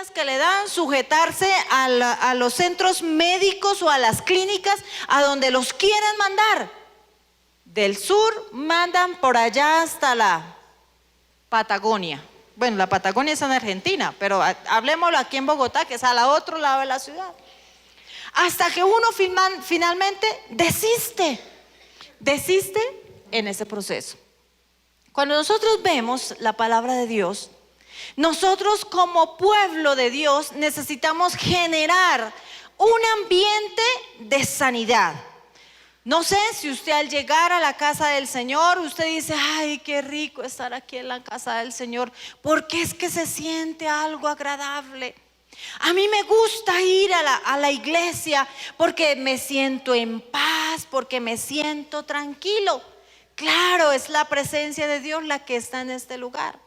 medicinas que le dan, sujetarse a los centros médicos o a las clínicas a donde los quieren mandar. Del sur mandan por allá hasta la Patagonia. Bueno, la Patagonia es en Argentina, pero hablemoslo aquí en Bogotá, que es al otro lado de la ciudad. Hasta que uno finalmente desiste en ese proceso. Cuando nosotros vemos la palabra de Dios, nosotros como pueblo de Dios necesitamos generar un ambiente de sanidad. No sé si usted al llegar a la casa del Señor, usted dice, ay, qué rico estar aquí en la casa del Señor, porque es que se siente algo agradable. A mí me gusta ir a la iglesia porque me siento en paz, porque me siento tranquilo. Claro, es la presencia de Dios la que está en este lugar.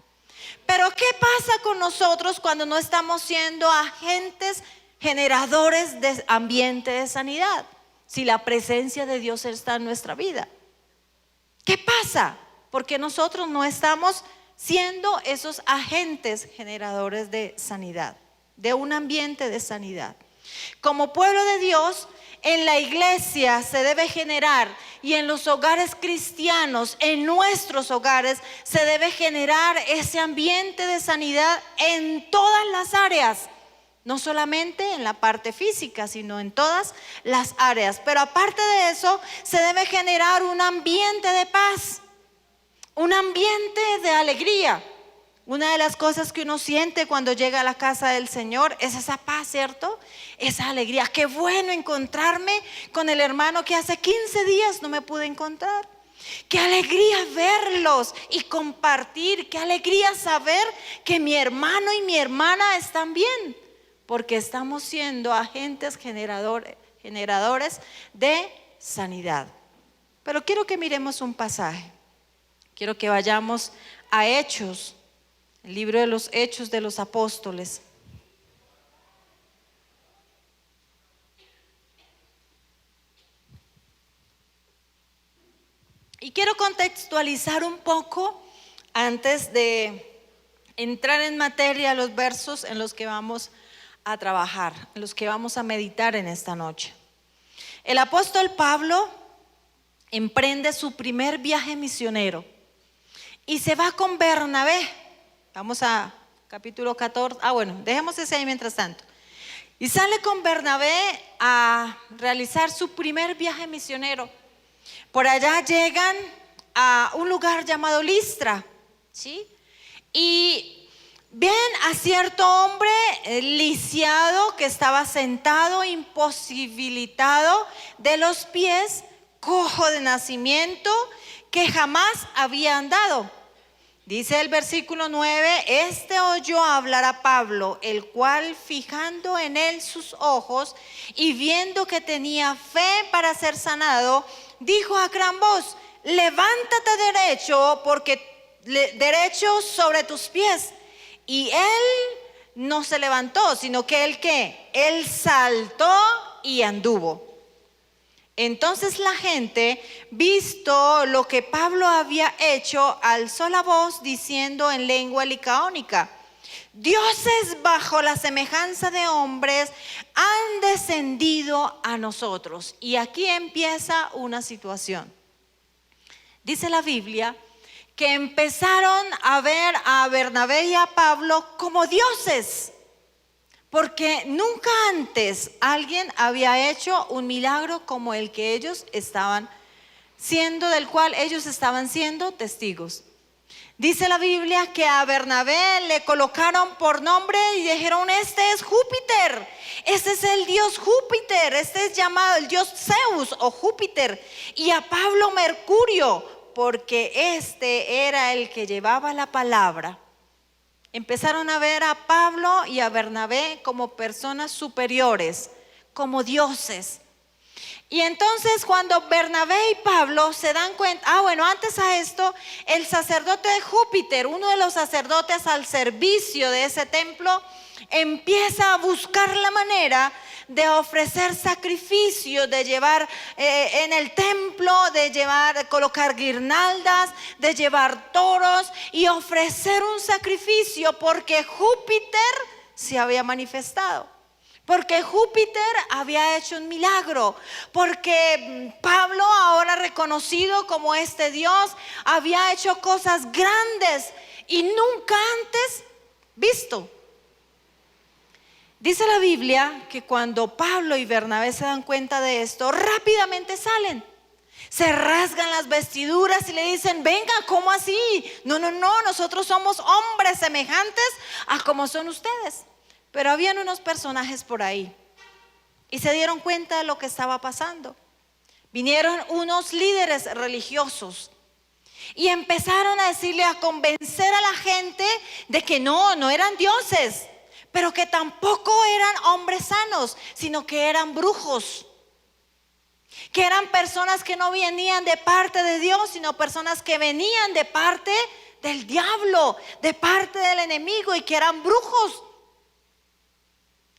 Pero ¿qué pasa con nosotros cuando no estamos siendo agentes generadores de ambiente de sanidad? Si la presencia de Dios está en nuestra vida, ¿qué pasa? Porque nosotros no estamos siendo esos agentes generadores de sanidad, de un ambiente de sanidad. Como pueblo de Dios, en la iglesia se debe generar, y en los hogares cristianos, en nuestros hogares, se debe generar ese ambiente de sanidad en todas las áreas. No solamente en la parte física, sino en todas las áreas. Pero aparte de eso, se debe generar un ambiente de paz, un ambiente de alegría. Una de las cosas que uno siente cuando llega a la casa del Señor es esa paz, ¿cierto? Esa alegría. Qué bueno encontrarme con el hermano que hace 15 días no me pude encontrar. Qué alegría verlos y compartir. Qué alegría saber que mi hermano y mi hermana están bien. Porque estamos siendo agentes generadores de sanidad. Pero quiero que miremos un pasaje. Quiero que vayamos a Hechos, el libro de los Hechos de los Apóstoles. Y quiero contextualizar un poco antes de entrar en materia los versos en los que vamos a trabajar, en los que vamos a meditar en esta noche. El apóstol Pablo emprende su primer viaje misionero y se va con Bernabé. Vamos a capítulo 14. Bueno, dejemos ese ahí mientras tanto. Y sale con Bernabé a realizar su primer viaje misionero. Por allá llegan a un lugar llamado Listra, ¿sí? Y ven a cierto hombre lisiado que estaba sentado, imposibilitado de los pies, cojo de nacimiento, que jamás había andado. Dice el versículo 9, este oyó hablar a Pablo, el cual fijando en él sus ojos y viendo que tenía fe para ser sanado, dijo a gran voz, levántate derecho, derecho sobre tus pies. Y él no se levantó, sino que él ¿qué? Él saltó y anduvo. Entonces la gente, visto lo que Pablo había hecho, alzó la voz diciendo en lengua licaónica, dioses bajo la semejanza de hombres han descendido a nosotros. Y aquí empieza una situación. Dice la Biblia que empezaron a ver a Bernabé y a Pablo como dioses, porque nunca antes alguien había hecho un milagro como el que ellos estaban siendo, del cual ellos estaban siendo testigos. Dice la Biblia que a Bernabé le colocaron por nombre y dijeron, este es Júpiter, este es el dios Júpiter, este es llamado el dios Zeus o Júpiter, y a Pablo Mercurio, porque este era el que llevaba la palabra. Empezaron a ver a Pablo y a Bernabé como personas superiores, como dioses. Y entonces cuando Bernabé y Pablo se dan cuenta, antes a esto, el sacerdote de Júpiter, uno de los sacerdotes al servicio de ese templo, empieza a buscar la manera de ofrecer sacrificios, de llevar en el templo, de colocar guirnaldas, de llevar toros y ofrecer un sacrificio, porque Júpiter se había manifestado. Porque Júpiter había hecho un milagro, porque Pablo, ahora reconocido como este Dios, había hecho cosas grandes y nunca antes visto. Dice la Biblia que cuando Pablo y Bernabé se dan cuenta de esto, rápidamente salen. Se rasgan las vestiduras y le dicen: venga, ¿cómo así? No, nosotros somos hombres semejantes a como son ustedes. Pero habían unos personajes por ahí y se dieron cuenta de lo que estaba pasando. Vinieron unos líderes religiosos y empezaron a decirle, a convencer a la gente de que no eran dioses, pero que tampoco eran hombres sanos, sino que eran brujos, que eran personas que no venían de parte de Dios, sino personas que venían de parte del diablo, de parte del enemigo, y que eran brujos.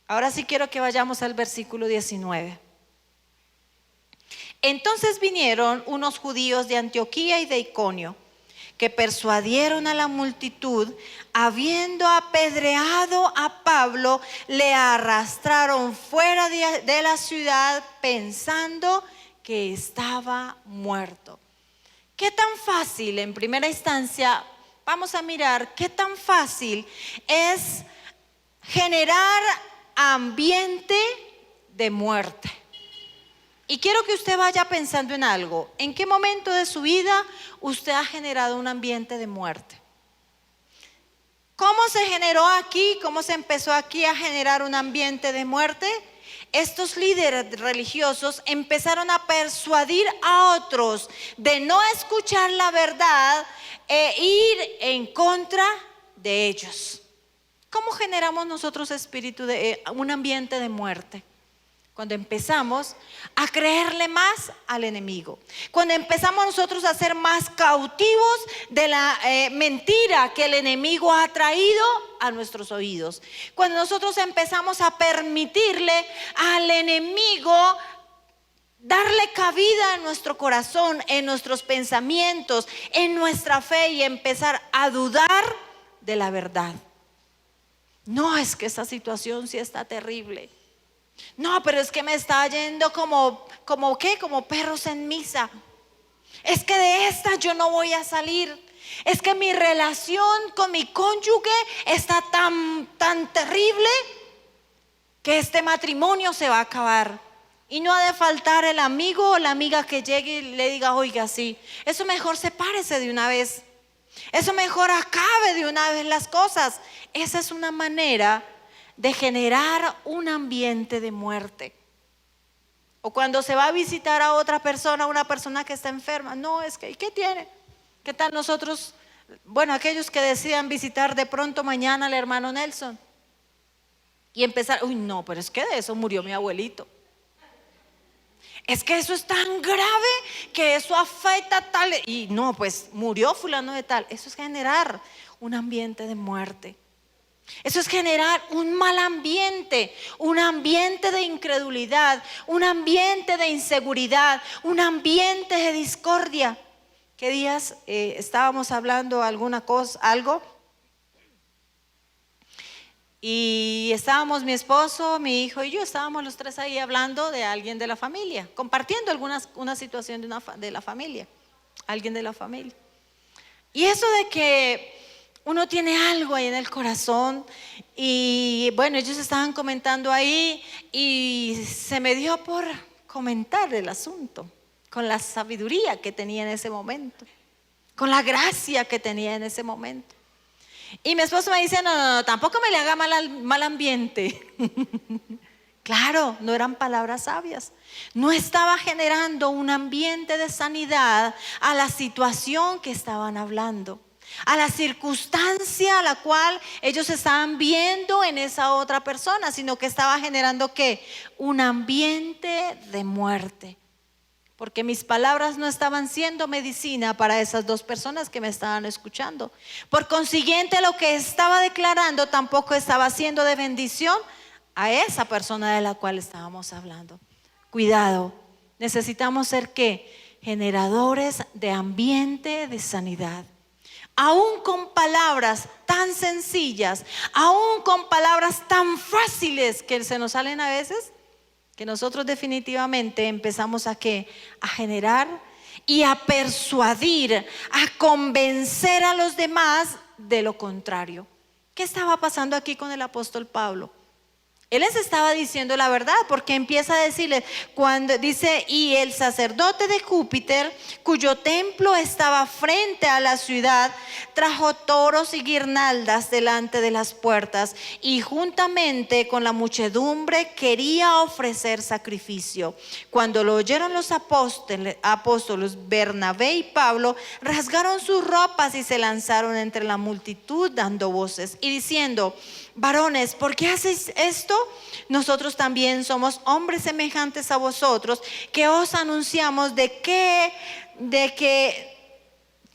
Ahora sí quiero que vayamos al versículo 19. Entonces vinieron unos judíos de Antioquía y de Iconio, que persuadieron a la multitud, habiendo apedreado a Pablo, le arrastraron fuera de la ciudad pensando que estaba muerto. ¿Qué tan fácil, en primera instancia, vamos a mirar qué tan fácil es generar ambiente de muerte? Y quiero que usted vaya pensando en algo. ¿En qué momento de su vida usted ha generado un ambiente de muerte? ¿Cómo se generó aquí? ¿Cómo se empezó aquí a generar un ambiente de muerte? Estos líderes religiosos empezaron a persuadir a otros de no escuchar la verdad e ir en contra de ellos. ¿Cómo generamos nosotros un ambiente de muerte? Cuando empezamos a creerle más al enemigo, cuando empezamos nosotros a ser más cautivos de la mentira que el enemigo ha traído a nuestros oídos, cuando nosotros empezamos a permitirle al enemigo darle cabida en nuestro corazón, en nuestros pensamientos, en nuestra fe, y empezar a dudar de la verdad. No, es que esa situación sí está terrible. No, pero es que me está yendo como perros en misa. Es que de esta yo no voy a salir. Es que mi relación con mi cónyuge está tan terrible que este matrimonio se va a acabar. Y no ha de faltar el amigo o la amiga que llegue y le diga: oiga, sí, eso mejor sepárese de una vez. Eso mejor acabe de una vez las cosas. Esa es una manera de generar un ambiente de muerte. O cuando se va a visitar a otra persona, una persona que está enferma, no, es que, ¿y qué tiene? ¿Qué tal nosotros? Bueno, aquellos que decidan visitar de pronto mañana al hermano Nelson y empezar, uy, no, pero es que de eso murió mi abuelito. Es que eso es tan grave que eso afecta tal, y no, pues murió fulano de tal. Eso es generar un ambiente de muerte. Eso es generar un mal ambiente, un ambiente de incredulidad, un ambiente de inseguridad, un ambiente de discordia. ¿Qué días estábamos hablando algo? Y estábamos mi esposo, mi hijo y yo, estábamos los tres ahí hablando de alguien de la familia, compartiendo una situación de la familia, alguien de la familia. Y eso de que uno tiene algo ahí en el corazón, y bueno, ellos estaban comentando ahí y se me dio por comentar el asunto, con la sabiduría que tenía en ese momento, con la gracia que tenía en ese momento. Y mi esposo me dice: no, tampoco me le haga mal ambiente. Claro, no eran palabras sabias. No estaba generando un ambiente de sanidad a la situación que estaban hablando, a la circunstancia a la cual ellos estaban viendo en esa otra persona, sino que estaba generando ¿qué? Un ambiente de muerte. Porque mis palabras no estaban siendo medicina para esas dos personas que me estaban escuchando. Por consiguiente, lo que estaba declarando tampoco estaba siendo de bendición a esa persona de la cual estábamos hablando. Cuidado, necesitamos ser ¿qué? Generadores de ambiente de sanidad. aún con palabras tan sencillas, aún con palabras tan fáciles que se nos salen a veces, que nosotros definitivamente empezamos a generar y a persuadir, a convencer a los demás de lo contrario. ¿Qué estaba pasando aquí con el apóstol Pablo? Él les estaba diciendo la verdad, porque empieza a decirles, cuando dice, y el sacerdote de Júpiter, cuyo templo estaba frente a la ciudad, trajo toros y guirnaldas delante de las puertas, y juntamente con la muchedumbre quería ofrecer sacrificio. Cuando lo oyeron los apóstoles Bernabé y Pablo, rasgaron sus ropas y se lanzaron entre la multitud dando voces y diciendo, varones, ¿por qué hacéis esto? Nosotros también somos hombres semejantes a vosotros, que os anunciamos que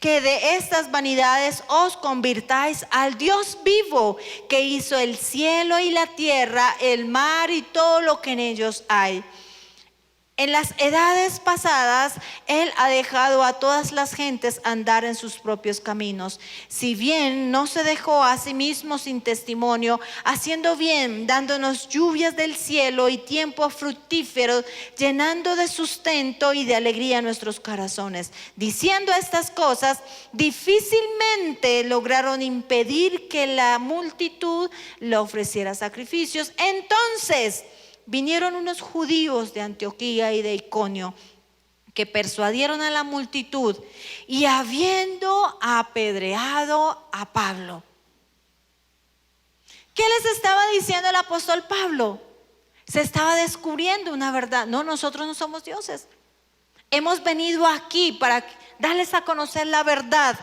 de estas vanidades os convirtáis al Dios vivo, que hizo el cielo y la tierra, el mar y todo lo que en ellos hay. En las edades pasadas, Él ha dejado a todas las gentes andar en sus propios caminos. Si bien no se dejó a sí mismo sin testimonio, haciendo bien, dándonos lluvias del cielo y tiempo fructífero, llenando de sustento y de alegría nuestros corazones. Diciendo estas cosas, difícilmente lograron impedir que la multitud le ofreciera sacrificios. Entonces vinieron unos judíos de Antioquía y de Iconio que persuadieron a la multitud y habiendo apedreado a Pablo. ¿Qué les estaba diciendo el apóstol Pablo? Se estaba descubriendo una verdad. No, nosotros no somos dioses. Hemos venido aquí para darles a conocer la verdad,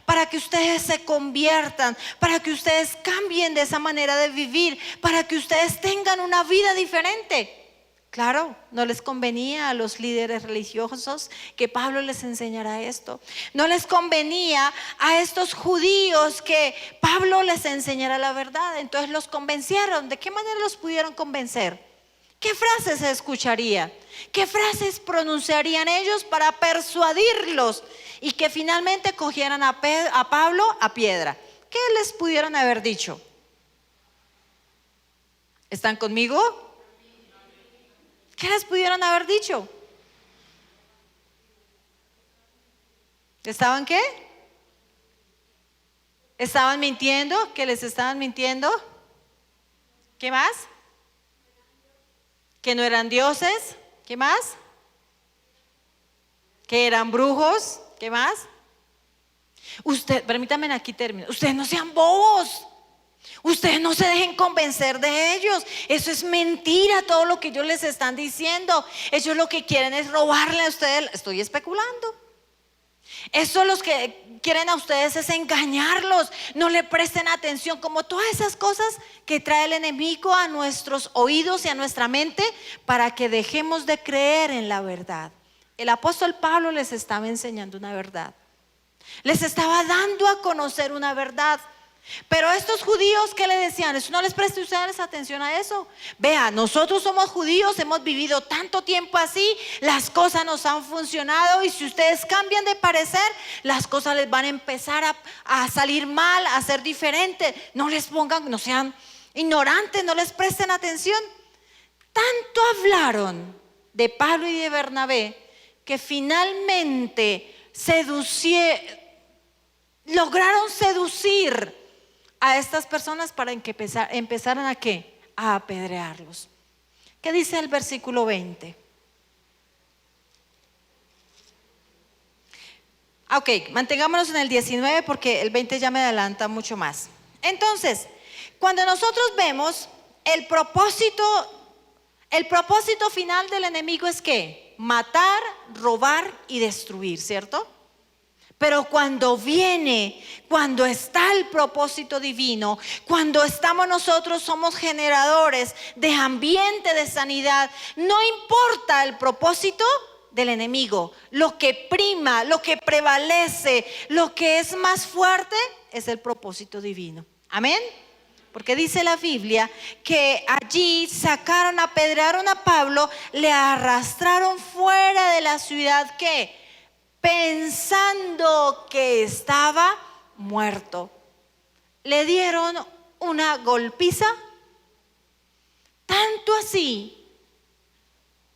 para que ustedes se conviertan, para que ustedes cambien de esa manera de vivir, para que ustedes tengan una vida diferente. Claro, no les convenía a los líderes religiosos que Pablo les enseñara esto. No les convenía a estos judíos que Pablo les enseñara la verdad. Entonces los convencieron. ¿De qué manera los pudieron convencer? ¿Qué frases se escucharían? ¿Qué frases pronunciarían ellos para persuadirlos y que finalmente cogieran a Pablo a piedra? ¿Qué les pudieron haber dicho? ¿Están conmigo? ¿Qué les pudieron haber dicho? ¿Estaban qué? ¿Estaban mintiendo? ¿Que les estaban mintiendo? ¿Qué más? Que no eran dioses. ¿Qué más? Que eran brujos. ¿Qué más? Permítanme aquí terminar. Ustedes no sean bobos. Ustedes no se dejen convencer de ellos. Eso es mentira, todo lo que ellos les están diciendo. Ellos lo que quieren es robarle a ustedes. Estoy especulando. Eso los que quieren a ustedes es engañarlos. No le presten atención, como todas esas cosas que trae el enemigo a nuestros oídos y a nuestra mente para que dejemos de creer en la verdad. El apóstol Pablo les estaba enseñando una verdad. Les estaba dando a conocer una verdad. Pero estos judíos, ¿qué le decían? Eso no les preste ustedes atención a eso. Vea, nosotros somos judíos, hemos vivido tanto tiempo así, las cosas nos han funcionado y si ustedes cambian de parecer, las cosas les van a empezar a salir mal, a ser diferentes. No les pongan, no sean ignorantes, no les presten atención. Tanto hablaron de Pablo y de Bernabé que finalmente lograron seducir a estas personas para que empezaran a ¿qué? A apedrearlos. ¿Qué dice el versículo 20? Ok, mantengámonos en el 19 porque el 20 ya me adelanta mucho más. Entonces, cuando nosotros vemos el propósito final del enemigo es ¿qué? Matar, robar y destruir, ¿cierto? Pero cuando está el propósito divino, cuando estamos nosotros, somos generadores de ambiente de sanidad, no importa el propósito del enemigo, lo que prima, lo que prevalece, lo que es más fuerte es el propósito divino. Amén. Porque dice la Biblia que allí apedrearon a Pablo, le arrastraron fuera de la ciudad, ¿qué? Pensando que estaba muerto. Le dieron una golpiza, tanto así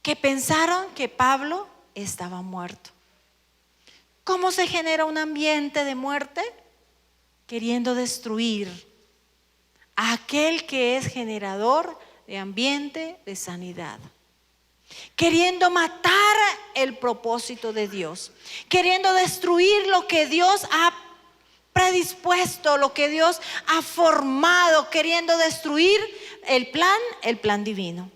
que pensaron que Pablo estaba muerto. ¿Cómo se genera un ambiente de muerte? Queriendo destruir a aquel que es generador de ambiente de sanidad. Queriendo matar el propósito de Dios. Queriendo destruir lo que Dios ha predispuesto, lo que Dios ha formado. Queriendo destruir el plan divino.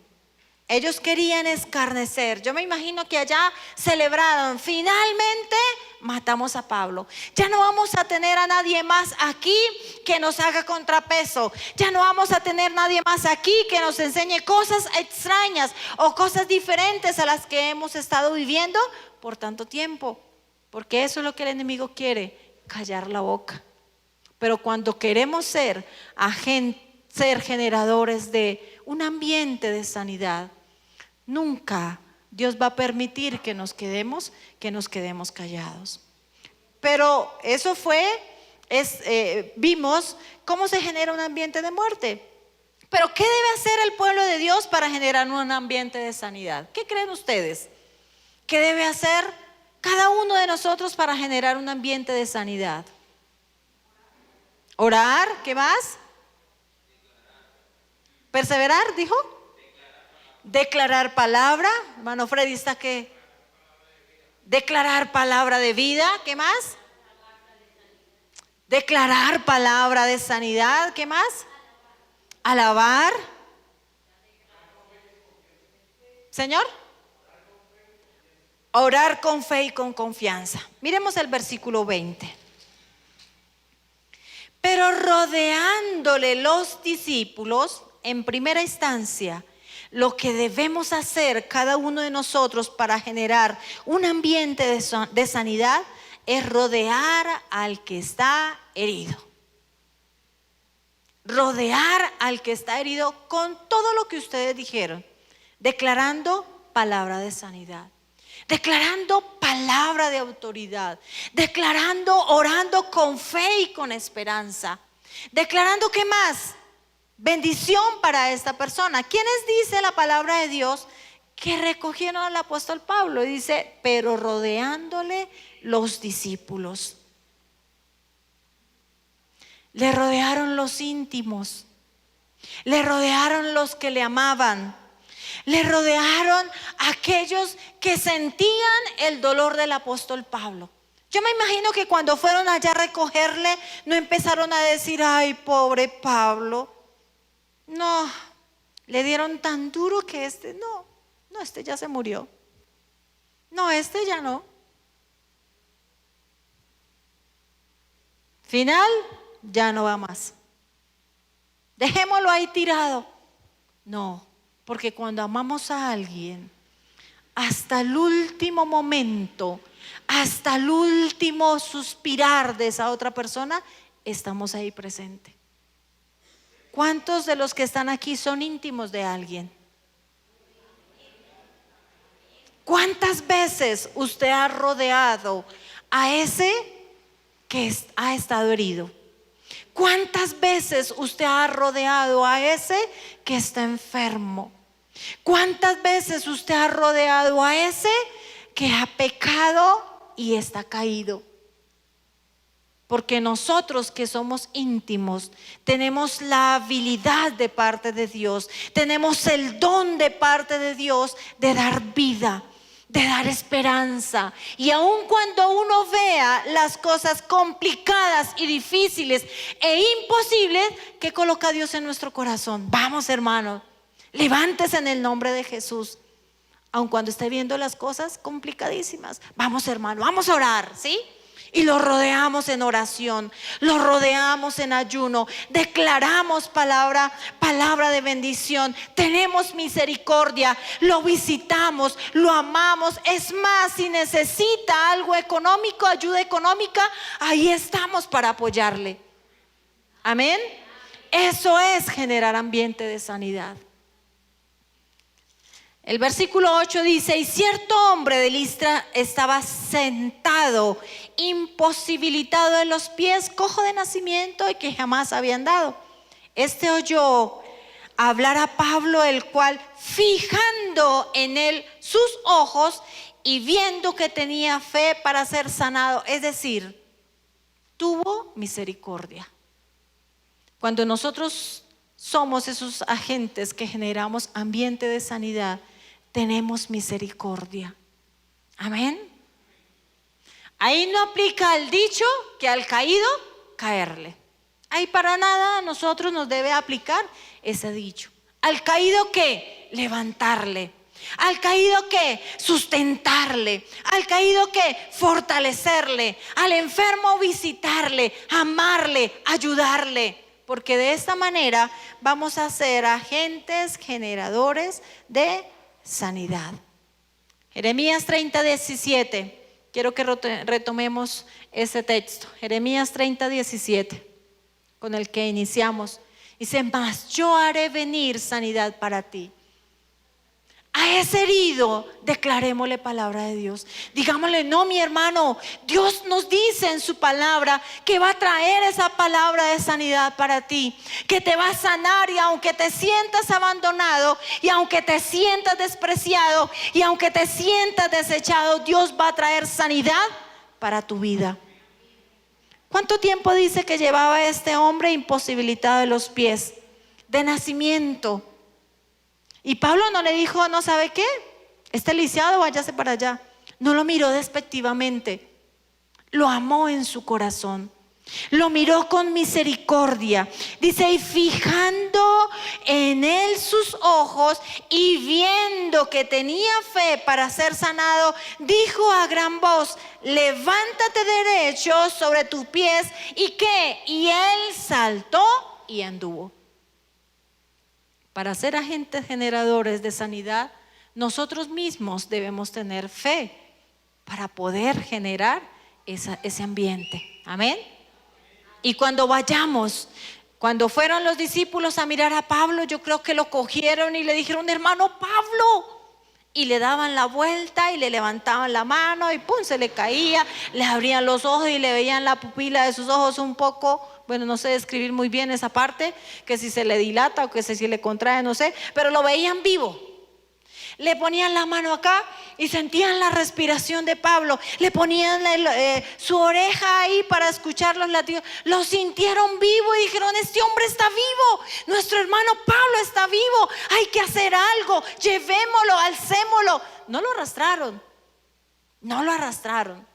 Ellos querían escarnecer. Yo me imagino que allá celebraron: finalmente matamos a Pablo. Ya no vamos a tener a nadie más aquí que nos haga contrapeso. Ya no vamos a tener nadie más aquí que nos enseñe cosas extrañas o cosas diferentes a las que hemos estado viviendo por tanto tiempo. Porque eso es lo que el enemigo quiere: callar la boca. Pero cuando queremos ser generadores de un ambiente de sanidad, nunca Dios va a permitir que nos quedemos callados. Pero eso vimos cómo se genera un ambiente de muerte. Pero ¿qué debe hacer el pueblo de Dios para generar un ambiente de sanidad? ¿Qué creen ustedes? ¿Qué debe hacer cada uno de nosotros para generar un ambiente de sanidad? Orar, ¿qué más? Perseverar, dijo. Declarar palabra. Hermano Freddy, ¿está qué? Declarar palabra de vida. ¿Qué más? Declarar palabra de sanidad. ¿Qué más? Alabar. Señor. Orar con fe y con confianza. Miremos el versículo 20. Pero rodeándole los discípulos, en primera instancia, lo que debemos hacer cada uno de nosotros para generar un ambiente de sanidad es rodear al que está herido. Rodear al que está herido con todo lo que ustedes dijeron, declarando palabra de sanidad, declarando palabra de autoridad, declarando, orando con fe y con esperanza, declarando, ¿qué más? Bendición para esta persona. ¿Quiénes dice la palabra de Dios que recogieron al apóstol Pablo? Y dice: pero rodeándole los discípulos. Le rodearon los íntimos, le rodearon los que le amaban, le rodearon aquellos que sentían el dolor del apóstol Pablo. Yo me imagino que cuando fueron allá a recogerle, no empezaron a decir: ay, pobre Pablo. No, le dieron tan duro que este ya se murió. No, este ya no. Final, ya no va más. Dejémoslo ahí tirado. No, porque cuando amamos a alguien, hasta el último momento, hasta el último suspirar de esa otra persona, estamos ahí presentes. ¿Cuántos de los que están aquí son íntimos de alguien? ¿Cuántas veces usted ha rodeado a ese que ha estado herido? ¿Cuántas veces usted ha rodeado a ese que está enfermo? ¿Cuántas veces usted ha rodeado a ese que ha pecado y está caído? Porque nosotros que somos íntimos tenemos la habilidad de parte de Dios, tenemos el don de parte de Dios de dar vida, de dar esperanza. Y aun cuando uno vea las cosas complicadas y difíciles e imposibles, ¿qué coloca Dios en nuestro corazón? Vamos, hermanos, levántese en el nombre de Jesús. Aun cuando esté viendo las cosas complicadísimas, vamos, hermano, vamos a orar, ¿sí? Y lo rodeamos en oración, lo rodeamos en ayuno, declaramos palabra de bendición, tenemos misericordia, lo visitamos, lo amamos. Es más, si necesita algo económico, ayuda económica, ahí estamos para apoyarle. Amén. Eso es generar ambiente de sanidad. El versículo 8 dice: y cierto hombre de Listra estaba sentado, imposibilitado de los pies, cojo de nacimiento y que jamás había andado. Este oyó hablar a Pablo, el cual, fijando en él sus ojos y viendo que tenía fe para ser sanado, es decir, tuvo misericordia. Cuando nosotros somos esos agentes que generamos ambiente de sanidad, tenemos misericordia. Amén. Ahí no aplica el dicho que al caído caerle. Ahí para nada a nosotros nos debe aplicar ese dicho. Al caído, ¿qué? Levantarle. Al caído, ¿qué? Sustentarle. Al caído, ¿qué? Fortalecerle. Al enfermo, visitarle, amarle, ayudarle. Porque de esta manera vamos a ser agentes generadores de sanidad. Jeremías 30:17. Quiero que retomemos ese texto. Jeremías 30:17, con el que iniciamos. Dice: mas yo haré venir sanidad para ti. A ese herido declarémosle palabra de Dios. Digámosle: no, mi hermano, Dios nos dice en su palabra que va a traer esa palabra de sanidad para ti, que te va a sanar, y aunque te sientas abandonado, y aunque te sientas despreciado, y aunque te sientas desechado, Dios va a traer sanidad para tu vida. ¿Cuánto tiempo dice que llevaba este hombre imposibilitado de los pies? De nacimiento. Y Pablo no le dijo: no sabe qué, está lisiado, váyase para allá. No lo miró despectivamente, lo amó en su corazón, lo miró con misericordia. Dice: y fijando en él sus ojos y viendo que tenía fe para ser sanado, dijo a gran voz: levántate derecho sobre tus pies. ¿Y qué? Y él saltó y anduvo. Para ser agentes generadores de sanidad, nosotros mismos debemos tener fe para poder generar ese ambiente. Amén. Y cuando cuando fueron los discípulos a mirar a Pablo, yo creo que lo cogieron y le dijeron: hermano Pablo. Y le daban la vuelta y le levantaban la mano y pum, se le caía, le abrían los ojos y le veían la pupila de sus ojos un poco, bueno, no sé describir muy bien esa parte, que si se le dilata o que si le contrae, no sé, pero lo veían vivo. Le ponían la mano acá y sentían la respiración de Pablo. Le ponían su oreja ahí para escuchar los latidos. Lo sintieron vivo y dijeron: este hombre está vivo, nuestro hermano Pablo está vivo, hay que hacer algo, llevémoslo, alcémoslo. No lo arrastraron, no lo arrastraron.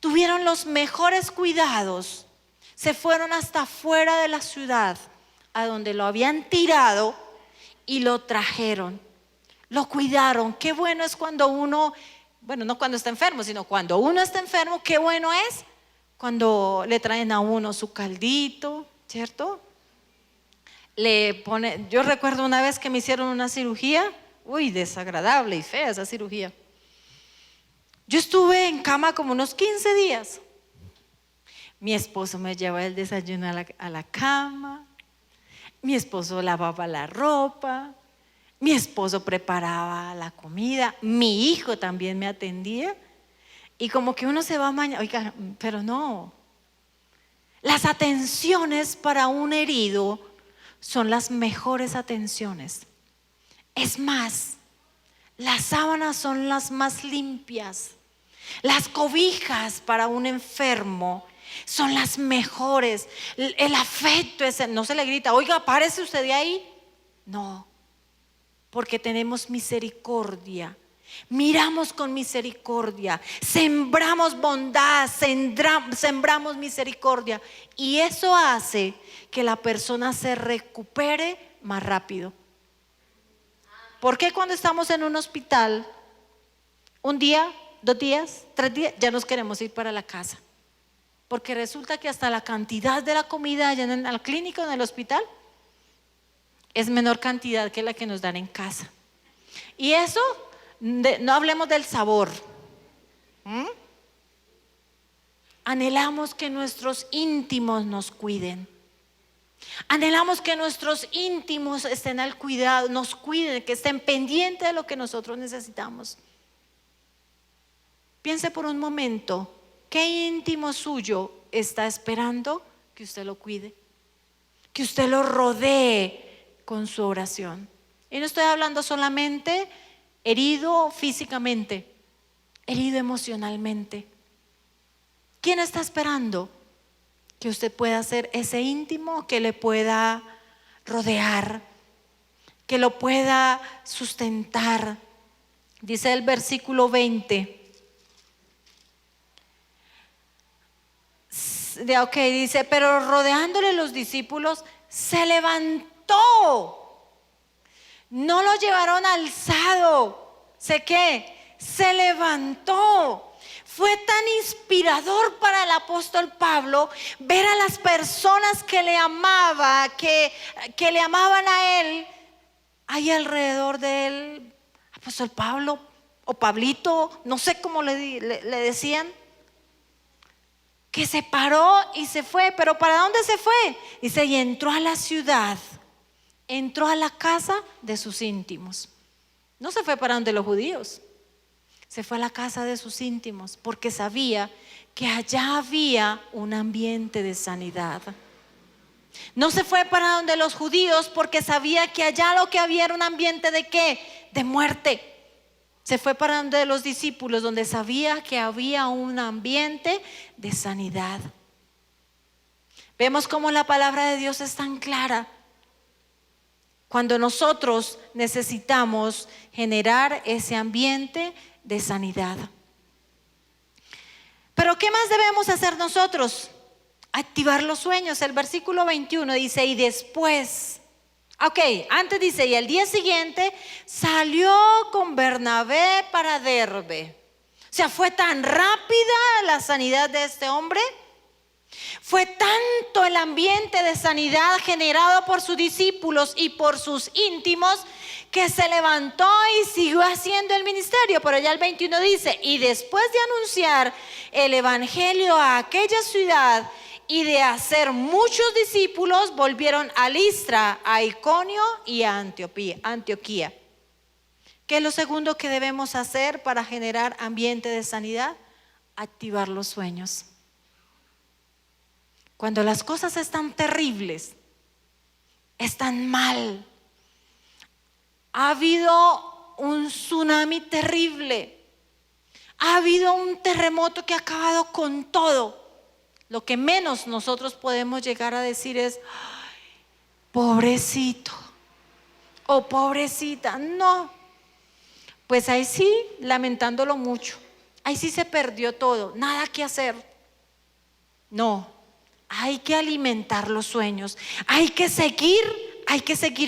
Tuvieron los mejores cuidados. Se fueron hasta afuera de la ciudad, a donde lo habían tirado, y lo trajeron, lo cuidaron. Qué bueno es cuando uno, bueno, no cuando está enfermo, sino cuando uno está enfermo. Qué bueno es cuando le traen a uno su caldito, ¿cierto? Yo recuerdo una vez que me hicieron una cirugía, desagradable y fea esa cirugía. Yo estuve en cama como unos 15 días. Mi esposo me llevaba el desayuno a la cama. Mi esposo lavaba la ropa, mi esposo preparaba la comida, mi hijo también me atendía. Y como que uno se va mañana, oiga, pero no. Las atenciones para un herido son las mejores atenciones. Es más, las sábanas son las más limpias. Las cobijas para un enfermo son las mejores. El afecto no se le grita: oiga, párese usted de ahí. No, porque tenemos misericordia. Miramos con misericordia, sembramos bondad, sembramos misericordia, y eso hace que la persona se recupere más rápido. ¿Por qué cuando estamos en un hospital, un día, 2 días, 3 días, ya nos queremos ir para la casa? Porque resulta que hasta la cantidad de la comida allá en la clínica o en el hospital es menor cantidad que la que nos dan en casa. Y eso, no hablemos del sabor. Anhelamos que nuestros íntimos nos cuiden. Anhelamos que nuestros íntimos estén al cuidado, nos cuiden, que estén pendientes de lo que nosotros necesitamos. Piense por un momento, ¿qué íntimo suyo está esperando que usted lo cuide? Que usted lo rodee con su oración. Y no estoy hablando solamente herido físicamente, herido emocionalmente. ¿Quién está esperando que usted pueda ser ese íntimo que le pueda rodear, que lo pueda sustentar? Dice el versículo 20. Dice, pero rodeándole los discípulos, se levantó. No lo llevaron alzado. Se levantó. Fue tan inspirador para el apóstol Pablo ver a las personas que le amaban, que le amaban a él, ahí alrededor de él. Apóstol Pablo o Pablito, no sé cómo le decían, que se paró y se fue. ¿Pero para dónde se fue? Dice, y entró a la ciudad, entró a la casa de sus íntimos. No se fue para donde los judíos, se fue a la casa de sus íntimos, porque sabía que allá había un ambiente de sanidad. No se fue para donde los judíos, porque sabía que allá lo que había era un ambiente ¿de qué? De muerte. Se fue para donde los discípulos, donde sabía que había un ambiente de sanidad. Vemos cómo la palabra de Dios es tan clara. Cuando nosotros necesitamos generar ese ambiente de sanidad. Pero ¿qué más debemos hacer nosotros? Activar los sueños. El versículo 21 dice, y después, antes dice, y al día siguiente salió con Bernabé para Derbe. O sea, fue tan rápida la sanidad de este hombre, fue tanto el ambiente de sanidad generado por sus discípulos y por sus íntimos, que se levantó y siguió haciendo el ministerio. Pero ya el 21 dice, y después de anunciar el evangelio a aquella ciudad y de hacer muchos discípulos, volvieron a Listra, a Iconio y a Antioquía. ¿Qué es lo segundo que debemos hacer para generar ambiente de sanidad? Activar los sueños. Cuando las cosas están terribles, están mal, ha habido un tsunami terrible, ha habido un terremoto que ha acabado con todo, lo que menos nosotros podemos llegar a decir es, ay, pobrecito o pobrecita. No, pues ahí sí, lamentándolo mucho, ahí sí se perdió todo, nada que hacer. No, hay que alimentar los sueños, hay que seguir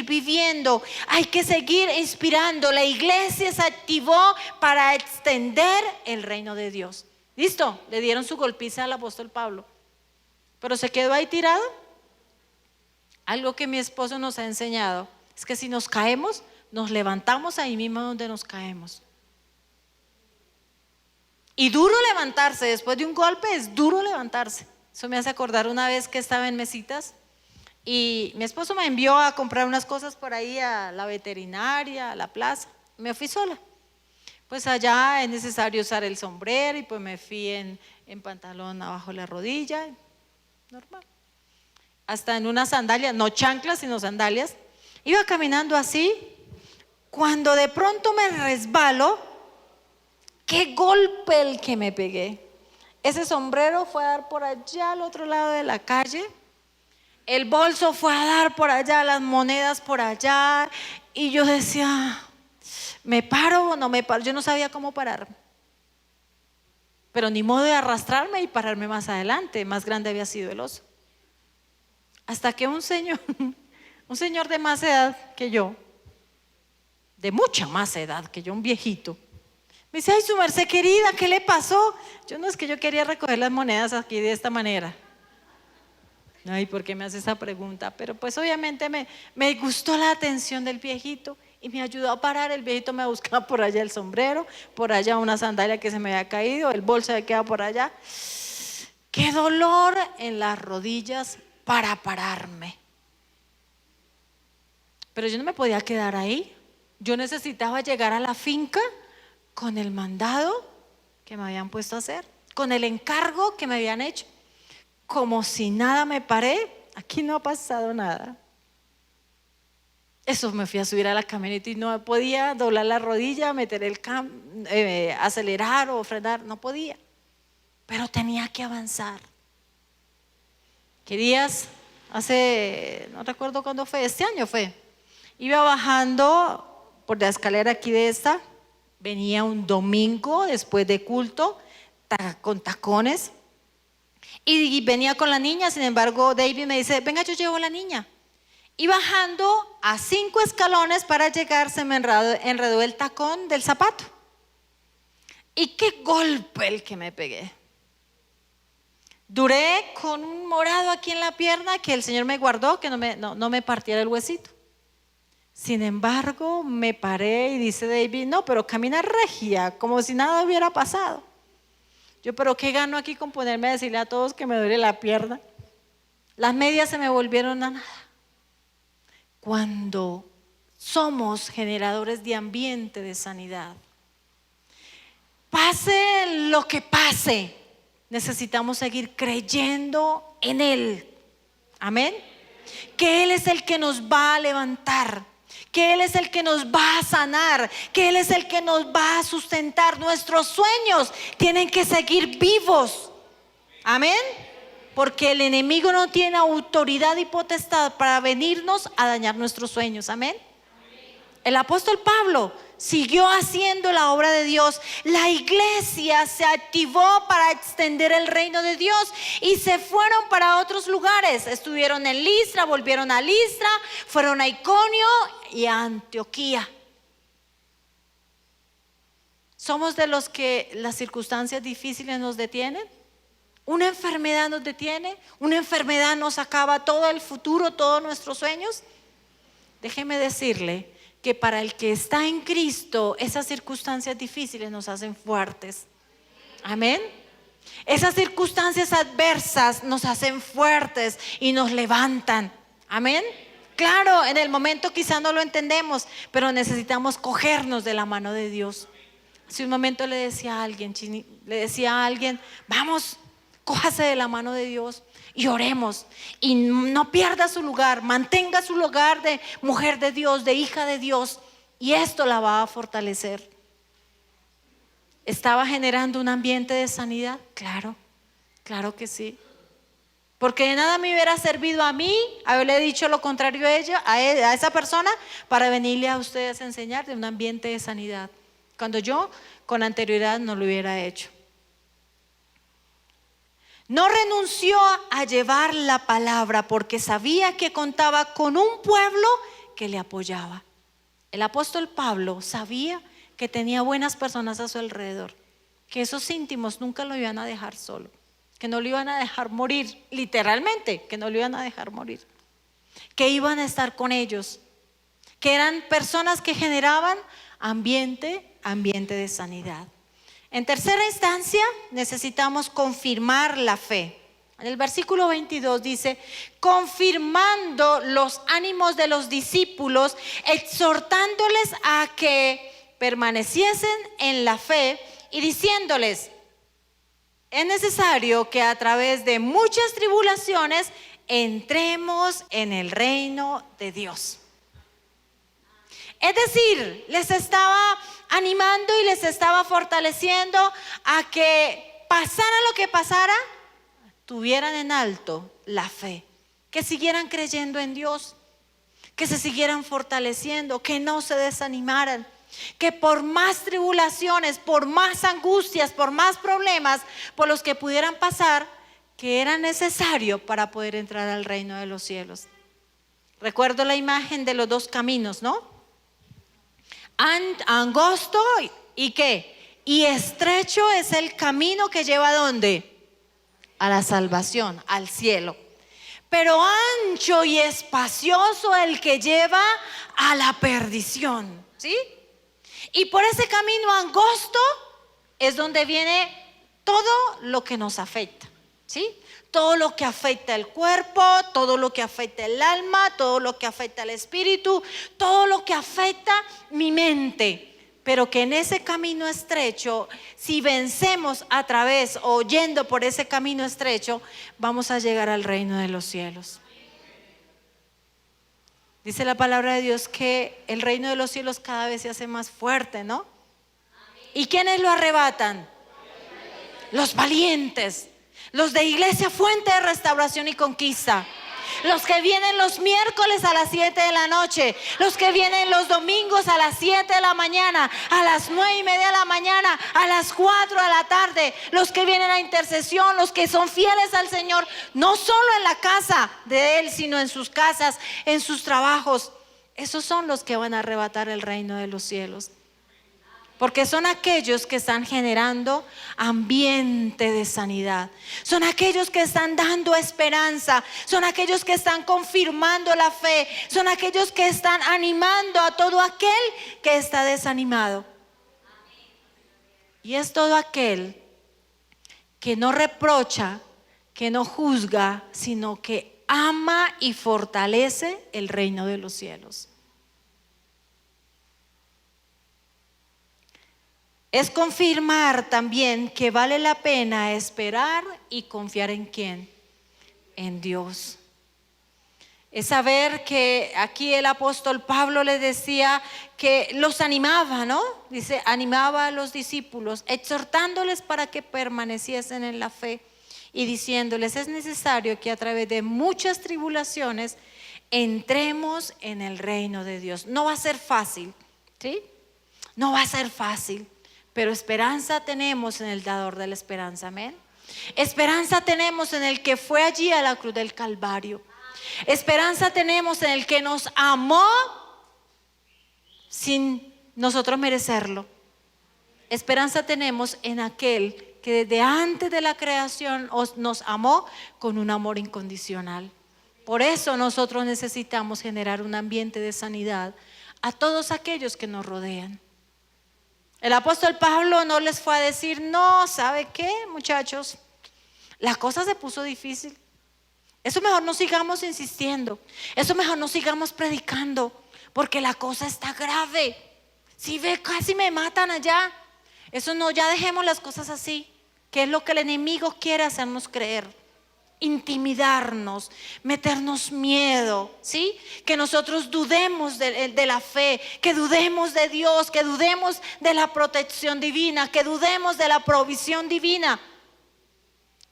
viviendo, hay que seguir inspirando. La iglesia se activó para extender el reino de Dios. ¿Listo? Le dieron su golpiza al apóstol Pablo, pero se quedó ahí tirado. Algo que mi esposo nos ha enseñado es que si nos caemos, nos levantamos ahí mismo donde nos caemos. Y duro levantarse, después de un golpe es duro levantarse. Eso me hace acordar una vez que estaba en Mesitas y mi esposo me envió a comprar unas cosas por ahí a la veterinaria, a la plaza. Me fui sola. Pues allá es necesario usar el sombrero y pues me fui en pantalón abajo la rodilla, normal. Hasta en unas sandalias, no chanclas sino sandalias. Iba caminando así, cuando de pronto me resbalo, qué golpe el que me pegué. Ese sombrero fue a dar por allá al otro lado de la calle, el bolso fue a dar por allá, las monedas por allá, y yo decía, ¿me paro o no me paro? Yo no sabía cómo parar, pero ni modo de arrastrarme y pararme más adelante, más grande había sido el oso. Hasta que un señor de más edad que yo, de mucha más edad que yo, un viejito, me dice, ay, su merced querida, ¿qué le pasó? Yo no, es que yo quería recoger las monedas aquí de esta manera. Ay, ¿por qué me hace esa pregunta? Pero pues obviamente me gustó la atención del viejito y me ayudó a parar. El viejito me buscaba por allá el sombrero, por allá una sandalia que se me había caído, el bolso se quedaba por allá. Qué dolor en las rodillas para pararme. Pero yo no me podía quedar ahí. Yo necesitaba llegar a la finca con el mandado que me habían puesto a hacer, con el encargo que me habían hecho. Como si nada, me paré, aquí no ha pasado nada. Eso, me fui a subir a la camioneta y no podía doblar la rodilla, meter el acelerar o frenar, no podía. Pero tenía que avanzar. ¿Qué días? No recuerdo cuándo fue, este año fue. Iba bajando por la escalera aquí de esta, venía un domingo después de culto, con tacones, y venía con la niña. Sin embargo, David me dice: venga, yo llevo a la niña. Y bajando a 5 escalones para llegar, se me enredó el tacón del zapato. Y qué golpe el que me pegué. Duré con un morado aquí en la pierna que el Señor me guardó, que no me partiera el huesito. Sin embargo, me paré y dice David: no, pero camina regia, como si nada hubiera pasado. Yo, pero ¿qué gano aquí con ponerme a decirle a todos que me duele la pierna? Las medias se me volvieron a nada. Cuando somos generadores de ambiente de sanidad, pase lo que pase, necesitamos seguir creyendo en Él. Amén. Que Él es el que nos va a levantar, que Él es el que nos va a sanar, que Él es el que nos va a sustentar. Nuestros sueños tienen que seguir vivos. Amén. Porque el enemigo no tiene autoridad y potestad para venirnos a dañar nuestros sueños. Amén. El apóstol Pablo siguió haciendo la obra de Dios. La iglesia se activó para extender el reino de Dios y se fueron para otros lugares. Estuvieron en Listra, volvieron a Listra, fueron a Iconio y a Antioquía. ¿Somos de los que las circunstancias difíciles nos detienen? ¿Una enfermedad nos detiene? ¿Una enfermedad nos acaba todo el futuro, todos nuestros sueños? Déjeme decirle que para el que está en Cristo, esas circunstancias difíciles nos hacen fuertes. Amén. Esas circunstancias adversas nos hacen fuertes y nos levantan. Amén. Claro, en el momento quizá no lo entendemos, pero necesitamos cogernos de la mano de Dios. Hace un momento le decía a alguien, vamos, cójase de la mano de Dios y oremos, y no pierda su lugar, mantenga su lugar de mujer de Dios, de hija de Dios, y esto la va a fortalecer. ¿Estaba generando un ambiente de sanidad? Claro, claro que sí. Porque de nada me hubiera servido a mí haberle dicho lo contrario a esa persona, para venirle a ustedes a enseñar de un ambiente de sanidad, cuando yo con anterioridad no lo hubiera hecho. No renunció a llevar la palabra porque sabía que contaba con un pueblo que le apoyaba. El apóstol Pablo sabía que tenía buenas personas a su alrededor, que esos íntimos nunca lo iban a dejar solo, que no lo iban a dejar morir, literalmente, que no lo iban a dejar morir, que iban a estar con ellos, que eran personas que generaban ambiente de sanidad. En tercera instancia, necesitamos confirmar la fe. En el versículo 22 dice: confirmando los ánimos de los discípulos, exhortándoles a que permaneciesen en la fe y diciéndoles: es necesario que a través de muchas tribulaciones entremos en el reino de Dios. Es decir, les estaba animando y les estaba fortaleciendo a que pasara lo que pasara, tuvieran en alto la fe, que siguieran creyendo en Dios, que se siguieran fortaleciendo, que no se desanimaran, que por más tribulaciones, por más angustias, por más problemas por los que pudieran pasar, que era necesario para poder entrar al reino de los cielos. Recuerdo la imagen de los dos caminos, ¿no? Angosto y ¿qué? Y estrecho es el camino que lleva ¿a dónde? A la salvación, al cielo. Pero ancho y espacioso el que lleva a la perdición, ¿sí? Y por ese camino angosto es donde viene todo lo que nos afecta, ¿sí? todo lo que afecta el cuerpo, todo lo que afecta el alma, todo lo que afecta el espíritu, todo lo que afecta mi mente. Pero que en ese camino estrecho, si vencemos a través o yendo por ese camino estrecho, vamos a llegar al reino de los cielos. Dice la palabra de Dios que el reino de los cielos cada vez se hace más fuerte, ¿no? ¿Y quiénes lo arrebatan? Los valientes. Los de Iglesia Fuente de Restauración y Conquista. Los que vienen los miércoles a las 7 de la noche. Los que vienen los domingos a las 7 de la mañana. A las 9:30 de la mañana. A las 4 de la tarde. Los que vienen a intercesión. Los que son fieles al Señor. No solo en la casa de Él, sino en sus casas, en sus trabajos. Esos son los que van a arrebatar el reino de los cielos. Porque son aquellos que están generando ambiente de sanidad. Son aquellos que están dando esperanza. Son aquellos que están confirmando la fe. Son aquellos que están animando a todo aquel que está desanimado. Y es todo aquel que no reprocha, que no juzga, sino que ama y fortalece el reino de los cielos. Es confirmar también que vale la pena esperar y confiar en ¿quién? En Dios. Es saber que aquí el apóstol Pablo les decía que los animaba, ¿no? Dice, animaba a los discípulos, exhortándoles para que permaneciesen en la fe y diciéndoles, es necesario que a través de muchas tribulaciones entremos en el reino de Dios. No va a ser fácil, ¿sí? No va a ser fácil. Pero esperanza tenemos en el dador de la esperanza, amén. Esperanza tenemos en el que fue allí a la cruz del Calvario. Esperanza tenemos en el que nos amó sin nosotros merecerlo. Esperanza tenemos en aquel que desde antes de la creación nos amó con un amor incondicional. Por eso nosotros necesitamos generar un ambiente de sanidad a todos aquellos que nos rodean. El apóstol Pablo no les fue a decir, no, ¿sabe qué, muchachos? La cosa se puso difícil. Eso mejor no sigamos insistiendo. Eso mejor no sigamos predicando, porque la cosa está grave. Si ve, casi me matan allá. Eso no, ya dejemos las cosas así, que es lo que el enemigo quiere hacernos creer. Intimidarnos, meternos miedo, ¿sí? Que nosotros dudemos de la fe, que dudemos de Dios, que dudemos de la protección divina, que dudemos de la provisión divina.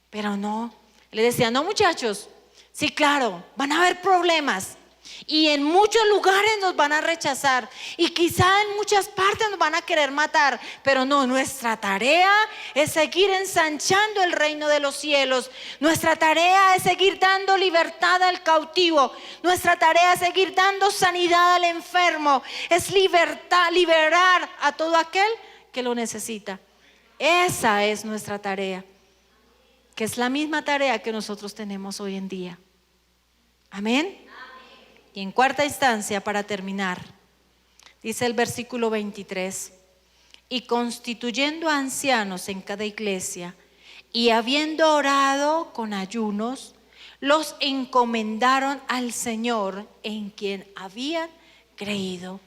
Pero no, le decía, no muchachos, sí claro, van a haber problemas y en muchos lugares nos van a rechazar y quizá en muchas partes nos van a querer matar, pero no, nuestra tarea es seguir ensanchando el reino de los cielos. Nuestra tarea es seguir dando libertad al cautivo. Nuestra tarea es seguir dando sanidad al enfermo. Es liberar a todo aquel que lo necesita. Esa es nuestra tarea, que es la misma tarea que nosotros tenemos hoy en día. Amén. Y en cuarta instancia, para terminar, dice el versículo 23, y constituyendo ancianos en cada iglesia, y habiendo orado con ayunos, los encomendaron al Señor en quien habían creído.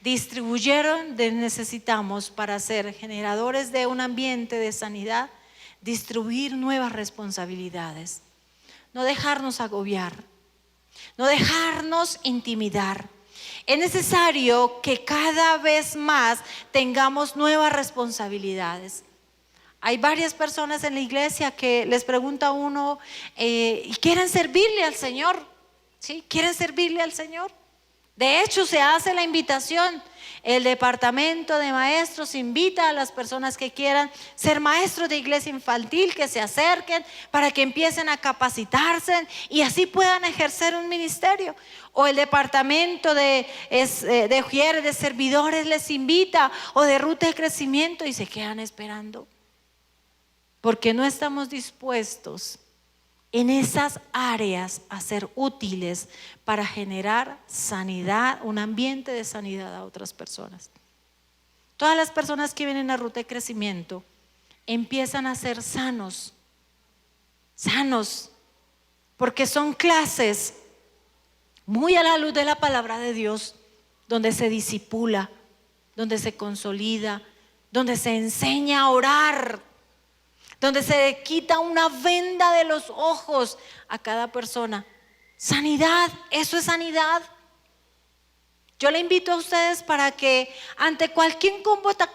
Distribuyeron, necesitamos para ser generadores de un ambiente de sanidad, distribuir nuevas responsabilidades, no dejarnos agobiar. No dejarnos intimidar. Es necesario que cada vez más tengamos nuevas responsabilidades. Hay varias personas en la iglesia que les pregunta a uno y quieren servirle al Señor, ¿sí? ¿Quieren servirle al Señor? De hecho, se hace la invitación. El departamento de maestros invita a las personas que quieran ser maestros de iglesia infantil que se acerquen para que empiecen a capacitarse y así puedan ejercer un ministerio. O el departamento de ujieres, de servidores les invita, o de ruta de crecimiento, y se quedan esperando. Porque no estamos dispuestos en esas áreas a ser útiles para generar sanidad, un ambiente de sanidad a otras personas. Todas las personas que vienen a ruta de crecimiento empiezan a ser sanos sanos, porque son clases muy a la luz de la palabra de Dios, donde se discipula, donde se consolida, donde se enseña a orar, donde se quita una venda de los ojos a cada persona. Sanidad, eso es sanidad. Yo le invito a ustedes para que ante cualquier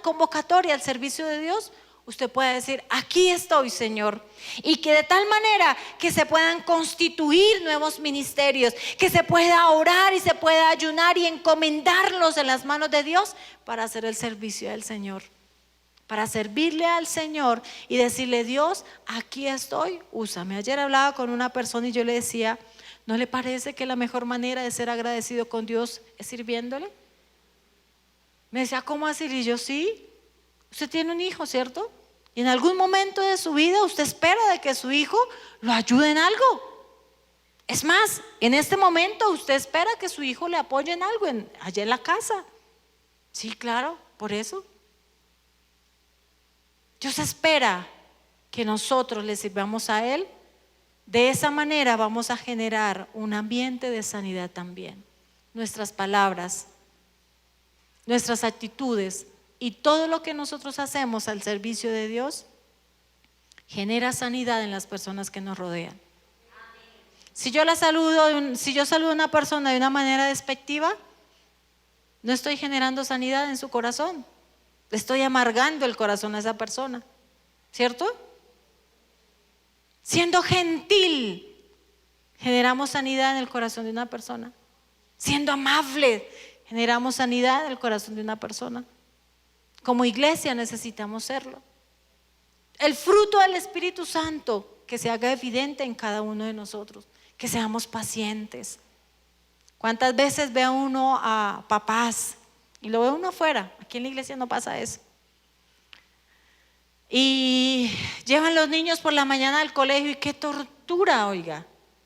convocatoria al servicio de Dios, usted pueda decir: aquí estoy, Señor. Y que de tal manera que se puedan constituir nuevos ministerios, que se pueda orar y se pueda ayunar y encomendarlos en las manos de Dios para hacer el servicio del Señor, para servirle al Señor y decirle: Dios, aquí estoy, úsame. Ayer hablaba con una persona y yo le decía: ¿no le parece que la mejor manera de ser agradecido con Dios es sirviéndole? Me decía: ¿cómo así? Y yo: sí. Usted tiene un hijo, ¿cierto? Y en algún momento de su vida usted espera de que su hijo lo ayude en algo. Es más, en este momento usted espera que su hijo le apoye en algo allá en la casa. Sí, claro, por eso. Dios espera que nosotros le sirvamos a Él. De esa manera vamos a generar un ambiente de sanidad también. Nuestras palabras, nuestras actitudes y todo lo que nosotros hacemos al servicio de Dios genera sanidad en las personas que nos rodean. Si yo saludo a una persona de una manera despectiva, no estoy generando sanidad en su corazón. Estoy amargando el corazón a esa persona, ¿cierto? Siendo gentil, generamos sanidad en el corazón de una persona. Siendo amable, generamos sanidad en el corazón de una persona. Como iglesia necesitamos serlo. El fruto del Espíritu Santo que se haga evidente en cada uno de nosotros, que seamos pacientes. ¿Cuántas veces ve uno a papás y lo ve uno afuera? Aquí en la iglesia no pasa eso. Y llevan los niños por la mañana al colegio y qué tortura, oiga.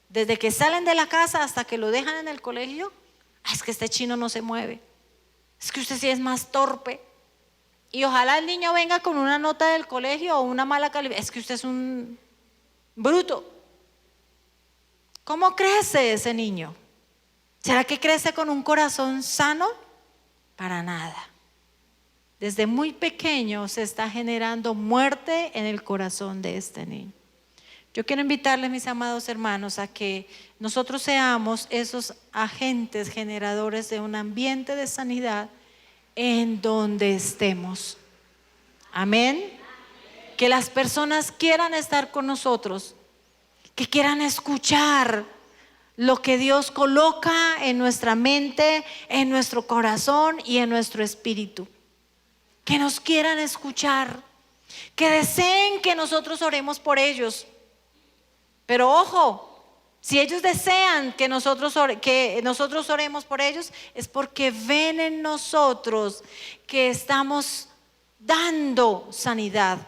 Desde que salen de la casa hasta que lo dejan en el colegio. Es que este chino no se mueve. Es que usted sí es más torpe. Y ojalá el niño venga con una nota del colegio o una mala calificación. Es que usted es un bruto. ¿Cómo crece ese niño? ¿Será que crece con un corazón sano? Para nada. Desde muy pequeño se está generando muerte en el corazón de este niño. Yo quiero invitarles, mis amados hermanos, a que nosotros seamos esos agentes generadores de un ambiente de sanidad en donde estemos. Amén. Que las personas quieran estar con nosotros, que quieran escuchar lo que Dios coloca en nuestra mente, en nuestro corazón y en nuestro espíritu. Que nos quieran escuchar, que deseen que nosotros oremos por ellos. Pero ojo, si ellos desean que nosotros oremos por ellos, es porque ven en nosotros que estamos dando sanidad,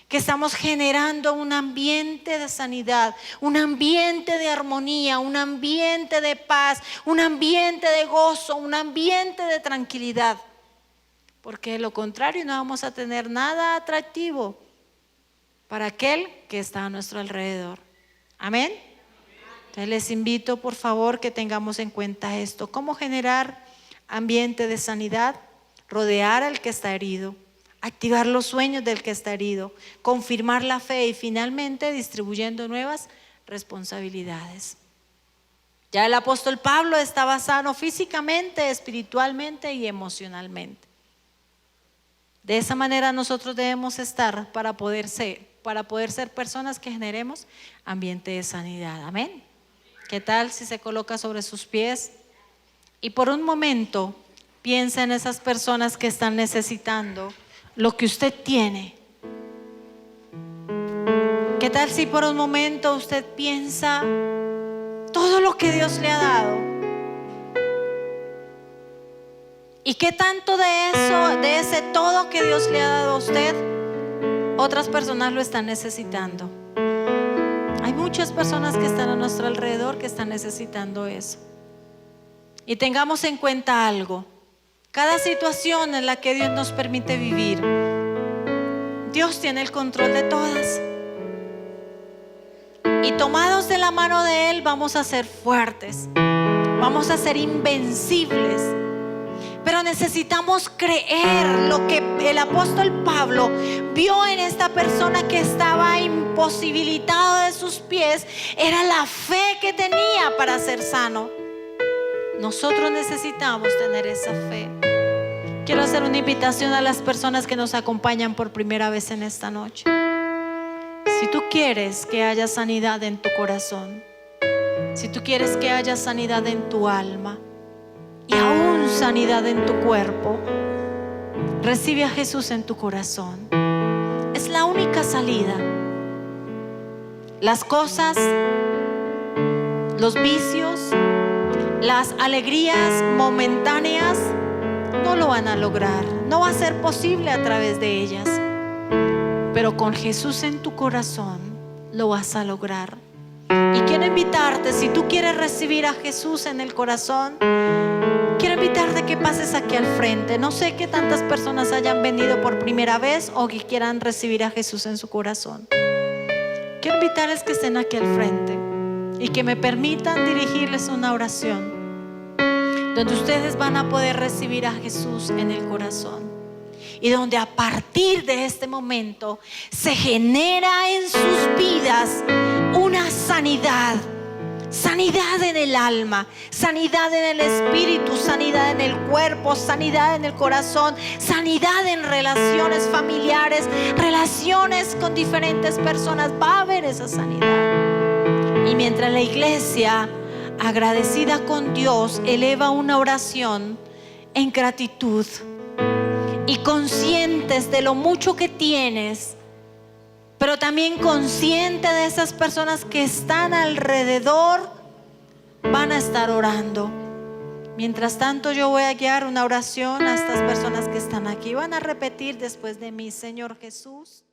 que estamos generando un ambiente de sanidad, un ambiente de armonía, un ambiente de paz, un ambiente de gozo, un ambiente de tranquilidad. Porque de lo contrario no vamos a tener nada atractivo para aquel que está a nuestro alrededor. Amén. Entonces les invito, por favor, que tengamos en cuenta esto. ¿Cómo generar ambiente de sanidad? Rodear al que está herido, activar los sueños del que está herido, confirmar la fe y finalmente distribuyendo nuevas responsabilidades. Ya el apóstol Pablo estaba sano físicamente, espiritualmente y emocionalmente. De esa manera nosotros debemos estar para poder ser personas que generemos ambiente de sanidad. Amén. ¿Qué tal si se coloca sobre sus pies y por un momento piensa en esas personas que están necesitando lo que usted tiene? ¿Qué tal si por un momento usted piensa todo lo que Dios le ha dado? ¿Y qué tanto de eso, de ese todo que Dios le ha dado a usted, otras personas lo están necesitando? Hay muchas personas que están a nuestro alrededor que están necesitando eso. Y tengamos en cuenta algo: cada situación en la que Dios nos permite vivir, Dios tiene el control de todas. Y tomados de la mano de Él vamos a ser fuertes, vamos a ser invencibles. Pero necesitamos creer lo que el apóstol Pablo vio en esta persona que estaba imposibilitado de sus pies. Era la fe que tenía para ser sano. Nosotros necesitamos tener esa fe. Quiero hacer una invitación a las personas que nos acompañan por primera vez en esta noche. Si tú quieres que haya sanidad en tu corazón, si tú quieres que haya sanidad en tu alma y aún sanidad en tu cuerpo, recibe a Jesús en tu corazón. Es la única salida. Las cosas, los vicios, las alegrías momentáneas no lo van a lograr. No va a ser posible a través de ellas. Pero con Jesús en tu corazón lo vas a lograr. Y quiero invitarte, si tú quieres recibir a Jesús en el corazón, quiero invitarte que pases aquí al frente. No sé qué tantas personas hayan venido por primera vez o que quieran recibir a Jesús en su corazón. Quiero invitarles que estén aquí al frente y que me permitan dirigirles una oración donde ustedes van a poder recibir a Jesús en el corazón. Y donde a partir de este momento se genera en sus vidas una sanidad. Sanidad en el alma, sanidad en el espíritu, sanidad en el cuerpo, sanidad en el corazón, sanidad en relaciones familiares, relaciones con diferentes personas. Va a haber esa sanidad. Y mientras la iglesia, agradecida con Dios, eleva una oración en gratitud y conscientes de lo mucho que tienes, pero también consciente de esas personas que están alrededor, van a estar orando. Mientras tanto, yo voy a guiar una oración a estas personas que están aquí. Van a repetir después de mí: Señor Jesús,